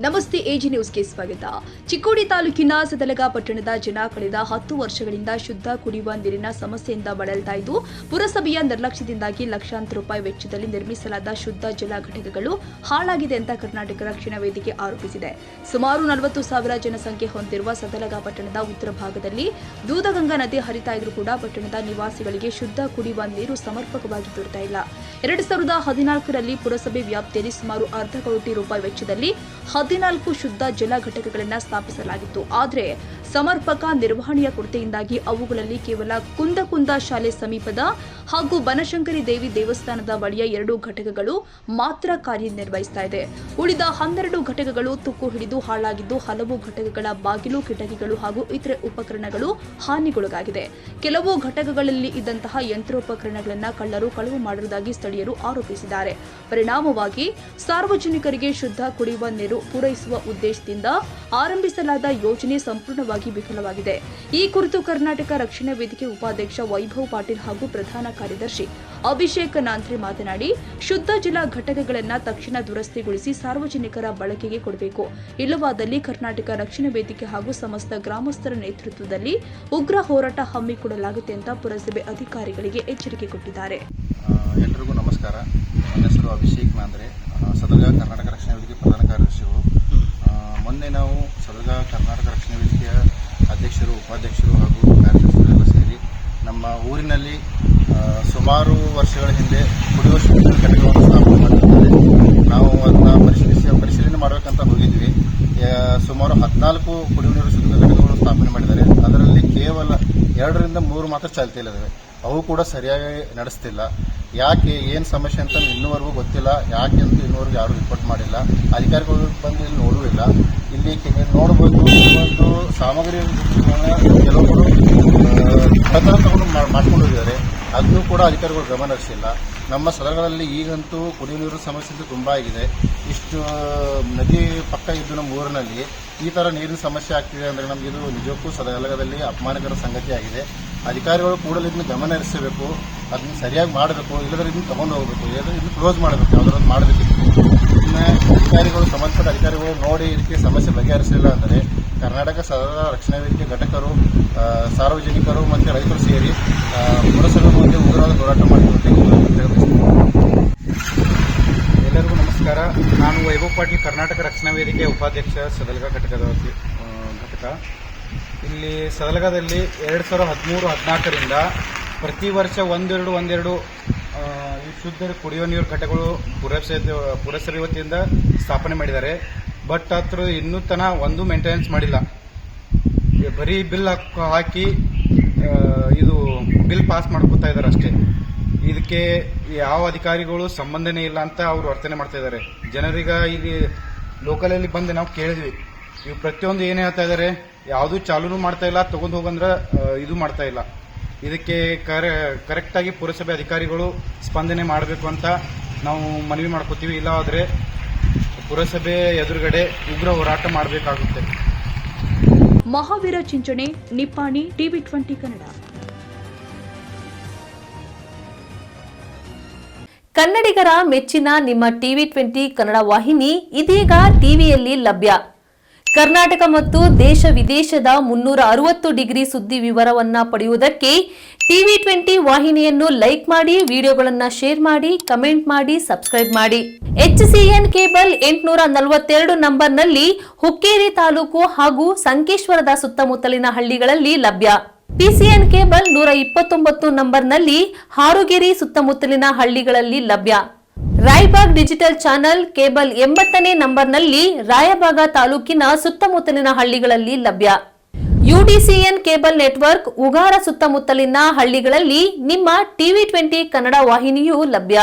ನಮಸ್ತೆ ಎಜಿ ನ್ಯೂಸ್ಗೆ ಸ್ವಾಗತ. ಚಿಕ್ಕೋಡಿ ತಾಲೂಕಿನ ಸದಲಗ ಪಟ್ಟಣದ ಜನ ಕಳೆದ 10 ವರ್ಷಗಳಿಂದ ಶುದ್ಧ ಕುಡಿಯುವ ನೀರಿನ ಸಮಸ್ಯೆಯಿಂದ ಬಳಲ್ತಾ ಇದ್ದು, ಪುರಸಭೆಯ ನಿರ್ಲಕ್ಷ್ಯದಿಂದಾಗಿ ಲಕ್ಷಾಂತರ ರೂಪಾಯಿ ವೆಚ್ಚದಲ್ಲಿ ನಿರ್ಮಿಸಲಾದ ಶುದ್ಧ ಜಲ ಘಟಕಗಳು ಹಾಳಾಗಿದೆ ಅಂತ ಕರ್ನಾಟಕ ರಕ್ಷಣಾ ವೇದಿಕೆ ಆರೋಪಿಸಿದೆ. ಸುಮಾರು 40,000 ಜನಸಂಖ್ಯೆ ಹೊಂದಿರುವ ಸದಲಗ ಪಟ್ಟಣದ ಉತ್ತರ ಭಾಗದಲ್ಲಿ ದೂದಗಂಗಾ ನದಿ ಹರಿತಾ ಇದ್ರೂ ಕೂಡ ಪಟ್ಟಣದ ನಿವಾಸಿಗಳಿಗೆ ಶುದ್ಧ ಕುಡಿಯುವ ನೀರು ಸಮರ್ಪಕವಾಗಿ ದೊರೆತಾ ಇಲ್ಲ. 2014ರಲ್ಲಿ ಪುರಸಭೆ ವ್ಯಾಪ್ತಿಯಲ್ಲಿ ಸುಮಾರು ಅರ್ಧ ಕೋಟಿ ರೂಪಾಯಿ ವೆಚ್ಚದಲ್ಲಿ 14 ಶುದ್ಧ ಜಲ ಘಟಕಗಳನ್ನು ಸ್ಥಾಪಿಸಲಾಗಿತ್ತು. ಆದರೆ ಸಮರ್ಪಕ ನಿರ್ವಹಣೆಯ ಕೊರತೆಯಿಂದಾಗಿ ಅವುಗಳಲ್ಲಿ ಕೇವಲ ಕುಂದ ಶಾಲೆ ಸಮೀಪದ ಹಾಗೂ ಬನಶಂಕರಿ ದೇವಿ ದೇವಸ್ಥಾನದ ಬಳಿಯ 2 ಘಟಕಗಳು ಮಾತ್ರ ಕಾರ್ಯನಿರ್ವಹಿಸ್ತಾ ಇದೆ. ಉಳಿದ 12 ಘಟಕಗಳು ತುಕ್ಕು ಹಿಡಿದು ಹಾಳಾಗಿದ್ದು, ಹಲವು ಘಟಕಗಳ ಬಾಗಿಲು, ಕಿಟಕಿಗಳು ಹಾಗೂ ಇತರೆ ಉಪಕರಣಗಳು ಹಾನಿಗೊಳಗಾಗಿದೆ. ಕೆಲವು ಘಟಕಗಳಲ್ಲಿ ಇದ್ದಂತಹ ಯಂತ್ರೋಪಕರಣಗಳನ್ನು ಕಳ್ಳರು ಕಳವು ಮಾಡಿರುವುದಾಗಿ ಸ್ಥಳೀಯರು ಆರೋಪಿಸಿದ್ದಾರೆ. ಪರಿಣಾಮವಾಗಿ ಸಾರ್ವಜನಿಕರಿಗೆ ಶುದ್ಧ ಕುಡಿಯುವ ನೀರು ಪೂರೈಸುವ ಉದ್ದೇಶದಿಂದ ಆರಂಭಿಸಲಾದ ಯೋಜನೆ ಸಂಪೂರ್ಣವಾಗಿ ವಿಫಲವಾಗಿದೆ. ಈ ಕುರಿತು ಕರ್ನಾಟಕ ರಕ್ಷಣಾ ವೇದಿಕೆ ಉಪಾಧ್ಯಕ್ಷ ವೈಭವ್ ಪಾಟೀಲ್ ಹಾಗೂ ಪ್ರಧಾನ ಕಾರ್ಯದರ್ಶಿ ಅಭಿಷೇಕ್ ನಾಂತ್ರೆ ಮಾತನಾಡಿ, ಶುದ್ಧ ಜಲ ಘಟಕಗಳನ್ನು ತಕ್ಷಣ ದುರಸ್ತಿಗೊಳಿಸಿ ಸಾರ್ವಜನಿಕರ ಬಳಕೆಗೆ ಕೊಡಬೇಕು. ಇಲ್ಲವಾದಲ್ಲಿ ಕರ್ನಾಟಕ ರಕ್ಷಣಾ ವೇದಿಕೆ ಹಾಗೂ ಸಮಸ್ತ ಗ್ರಾಮಸ್ಥರ ನೇತೃತ್ವದಲ್ಲಿ ಉಗ್ರ ಹೋರಾಟ ಹಮ್ಮಿಕೊಳ್ಳಲಾಗುತ್ತೆ ಅಂತ ಪುರಸಭೆ ಅಧಿಕಾರಿಗಳಿಗೆ ಎಚ್ಚರಿಕೆ ಕೊಟ್ಟಿದ್ದಾರೆ. ಎಲ್ಲರಿಗೂ ನಮಸ್ಕಾರ. ನನ್ನ ಹೆಸರು ಅಭಿಷೇಕ್ ನಾಂದ್ರೆ, ಸದಲಗ ಕರ್ನಾಟಕ ರಕ್ಷಣಾ ವೇದಿಕೆ ಪ್ರಧಾನ ಕಾರ್ಯದರ್ಶಿಗಳು. ಮೊನ್ನೆ ನಾವು ಸದಲಗ ಕರ್ನಾಟಕ ರಕ್ಷಣಾ ವೇದಿಕೆಯ ಅಧ್ಯಕ್ಷರು, ಉಪಾಧ್ಯಕ್ಷರು ಹಾಗೂ ಕಾರ್ಯದರ್ಶಿಗಳೆಲ್ಲ ಸೇರಿ ನಮ್ಮ ಊರಿನಲ್ಲಿ ಸುಮಾರು ವರ್ಷಗಳ ಹಿಂದೆ ಕುಡಿಯುವ ಶುದ್ಧ ಘಟಕವನ್ನು ಸ್ಥಾಪನೆ ಮಾಡಿರುತ್ತದೆ. ನಾವು ಅದನ್ನ ಪರಿಶೀಲನೆ ಮಾಡಬೇಕಂತ ಹೋಗಿದ್ವಿ. ಸುಮಾರು 14 ಕುಡಿಯುವ ನೀರು ಶುದ್ಧ ಘಟಕಗಳು ಸ್ಥಾಪನೆ ಮಾಡಿದ್ದಾರೆ. ಅದರಲ್ಲಿ ಕೇವಲ 2ರಿಂದ 3 ಮಾತ್ರ ಚಾಲ್ತಿಯಲ್ಲಿದ್ದಾವೆ. ಅವು ಕೂಡ ಸರಿಯಾಗಿ ನಡೆಸ್ತಿಲ್ಲ. ಯಾಕೆ, ಏನು ಸಮಸ್ಯೆ ಅಂತ ಇನ್ನೂವರೆಗೂ ಗೊತ್ತಿಲ್ಲ. ಯಾಕೆ ಅಂತ ಇನ್ನೂವರೆಗೂ ಯಾರು ರಿಪೋರ್ಟ್ ಮಾಡಿಲ್ಲ. ಅಧಿಕಾರಿಗಳು ಬಂದು ಇಲ್ಲಿ ನೋಡುವುದಿಲ್ಲ. ಇಲ್ಲಿ ನೋಡಬಹುದು, ಒಂದು ಸಾಮಗ್ರಿ ಕೆಲವೊಬ್ಬರು ಕಳ್ಳತನ ತಗೊಂಡು ಮಾಡ್ಕೊಂಡು ಹೋಗಿದ್ದಾರೆ. ಅದನ್ನು ಕೂಡ ಅಧಿಕಾರಿಗಳು ಗಮನ ಹರಿಸಿಲ್ಲ. ನಮ್ಮ ಸ್ಥಳಗಳಲ್ಲಿ ಈಗಂತೂ ಕುಡಿಯುವ ನೀರು ಸಮಸ್ಯೆ ತುಂಬ ಆಗಿದೆ. ಇಷ್ಟು ನದಿ ಪಕ್ಕ ಇದ್ದು ನಮ್ಮ ಊರಿನಲ್ಲಿ ಈ ಥರ ನೀರಿನ ಸಮಸ್ಯೆ ಆಗ್ತಿದೆ ಅಂದರೆ ನಮಗೆ ಇದು ನಿಜಕ್ಕೂ ಸದಲಗದಲ್ಲಿ ಅಪಮಾನಕರ ಸಂಗತಿ ಆಗಿದೆ. ಅಧಿಕಾರಿಗಳು ಕೂಡಲೇ ಇದನ್ನು ಗಮನ ಹರಿಸಬೇಕು. ಅದನ್ನು ಸರಿಯಾಗಿ ಮಾಡಬೇಕು. ಇಲ್ಲದ್ರೆ ಇದನ್ನು ತಗೊಂಡು ಹೋಗಬೇಕು, ಇದನ್ನು ಕ್ಲೋಸ್ ಮಾಡಬೇಕು, ಯಾವುದಾದ್ರು ಮಾಡಬೇಕಿತ್ತು. ಅಧಿಕಾರಿಗಳು, ಸಂಬಂಧಪಟ್ಟ ಅಧಿಕಾರಿಗಳು ನೋಡಿ ಇದಕ್ಕೆ ಸಮಸ್ಯೆ ಬಗೆಹರಿಸಲಿಲ್ಲ ಅಂದರೆ ಕರ್ನಾಟಕ ಸದಲಗ ರಕ್ಷಣಾ ವೇದಿಕೆ ಘಟಕರು, ಸಾರ್ವಜನಿಕರು ಮತ್ತು ರೈತರು ಸೇರಿ ಪುರಸಭೆ ಮುಂದೆ ಉಗ್ರವಾದ ಹೋರಾಟ ಮಾಡುತ್ತೇವೆ. ಎಲ್ಲರಿಗೂ ನಮಸ್ಕಾರ. ನಾನು ವೈಭವ್ ಪಾಟೀಲ್, ಕರ್ನಾಟಕ ರಕ್ಷಣಾ ವೇದಿಕೆ ಉಪಾಧ್ಯಕ್ಷ, ಸದಲಗ ಘಟಕ. ಇಲ್ಲಿ ಸದಲಗದಲ್ಲಿ 2013-14ರಿಂದ ಪ್ರತಿ ವರ್ಷ ಒಂದೆರಡು ಈ ಶುದ್ಧ ಕುಡಿಯುವ ನೀರು ಘಟಕಗಳು ಪುರಸಭೆ ವತಿಯಿಂದ ಸ್ಥಾಪನೆ ಮಾಡಿದ್ದಾರೆ. ಬಟ್ ಹತ್ರ ಇನ್ನೂ ತನ ಒಂದು ಮೇಂಟೆನೆನ್ಸ್ ಮಾಡಿಲ್ಲ. ಬರೀ ಬಿಲ್ ಹಾಕಿ ಇದು ಬಿಲ್ ಪಾಸ್ ಮಾಡ್ಕೊತಾ ಇದ್ದಾರೆ ಅಷ್ಟೇ. ಇದಕ್ಕೆ ಯಾವ ಅಧಿಕಾರಿಗಳು ಸಂಬಂಧನೇ ಇಲ್ಲ ಅಂತ ಅವರು ವರ್ತನೆ ಮಾಡ್ತಾ ಇದ್ದಾರೆ. ಜನರೀಗ ಇಲ್ಲಿ ಲೋಕಲಲ್ಲಿ ಬಂದು ನಾವು ಕೇಳಿದ್ವಿ, ಇವು ಪ್ರತಿಯೊಂದು ಏನೇ ಹೇಳ್ತಾ ಇದ್ದಾರೆ, ಯಾವುದೂ ಚಾಲೂನು ಮಾಡ್ತಾ ಇಲ್ಲ, ತಗೊಂಡು ಹೋಗಂದ್ರೆ ಇದು ಮಾಡ್ತಾ ಇಲ್ಲ. ಇದಕ್ಕೆ ಕರೆಕ್ಟಾಗಿ ಪುರಸಭೆ ಅಧಿಕಾರಿಗಳು ಸ್ಪಂದನೆ ಮಾಡಬೇಕು ಅಂತ ನಾವು ಮನವಿ ಮಾಡ್ಕೋತೀವಿ. ಇಲ್ಲ ಆದರೆ ಪುರಸಭೆ ಎದುರುಗಡೆ ಉಗ್ರ ಹೋರಾಟ ಮಾಡಬೇಕಾಗುತ್ತೆ. ಮಹಾವೀರ ಚಿಂಚಣೆ, ನಿಪ್ಪಾಣಿ, TV20 ಕನ್ನಡ. ಕನ್ನಡಿಗರ ಮೆಚ್ಚಿನ ನಿಮ್ಮ TV20 ಕನ್ನಡ ವಾಹಿನಿ ಇದೀಗ ಟಿವಿಯಲ್ಲಿ ಲಭ್ಯ. ಕರ್ನಾಟಕ ಮತ್ತು ದೇಶ ವಿದೇಶದ 360 ಡಿಗ್ರಿ ಸುದ್ದಿ ವಿವರವನ್ನ ಪಡೆಯುವುದಕ್ಕೆ TV20 ವಾಹಿನಿಯನ್ನು ಲೈಕ್ ಮಾಡಿ, ವಿಡಿಯೋಗಳನ್ನು ಶೇರ್ ಮಾಡಿ, ಕಮೆಂಟ್ ಮಾಡಿ, ಸಬ್ಸ್ಕ್ರೈಬ್ ಮಾಡಿ. HCN ಕೇಬಲ್ 842 ನಂಬರ್ನಲ್ಲಿ ಹುಕ್ಕೇರಿ ತಾಲೂಕು ಹಾಗೂ ಸಂಕೇಶ್ವರದ ಸುತ್ತಮುತ್ತಲಿನ ಹಳ್ಳಿಗಳಲ್ಲಿ ಲಭ್ಯ. PCN ಕೇಬಲ್ 129 ನಂಬರ್ನಲ್ಲಿ ಹಾರುಗೆರೆ ಸುತ್ತಮುತ್ತಲಿನ ಹಳ್ಳಿಗಳಲ್ಲಿ ಲಭ್ಯ. ರಾಯಬಾಗ್ ಡಿಜಿಟಲ್ ಚಾನೆಲ್ ಕೇಬಲ್ 80ನೇ ನಂಬರ್ನಲ್ಲಿ ರಾಯಬಾಗ ತಾಲೂಕಿನ ಸುತ್ತಮುತ್ತಲಿನ ಹಳ್ಳಿಗಳಲ್ಲಿ ಲಭ್ಯ. UDCN ಕೇಬಲ್ ನೆಟ್ವರ್ಕ್ ಉಗಾರ ಸುತ್ತಮುತ್ತಲಿನ ಹಳ್ಳಿಗಳಲ್ಲಿ ನಿಮ್ಮ TV20 ಕನ್ನಡ ವಾಹಿನಿಯೂ ಲಭ್ಯ.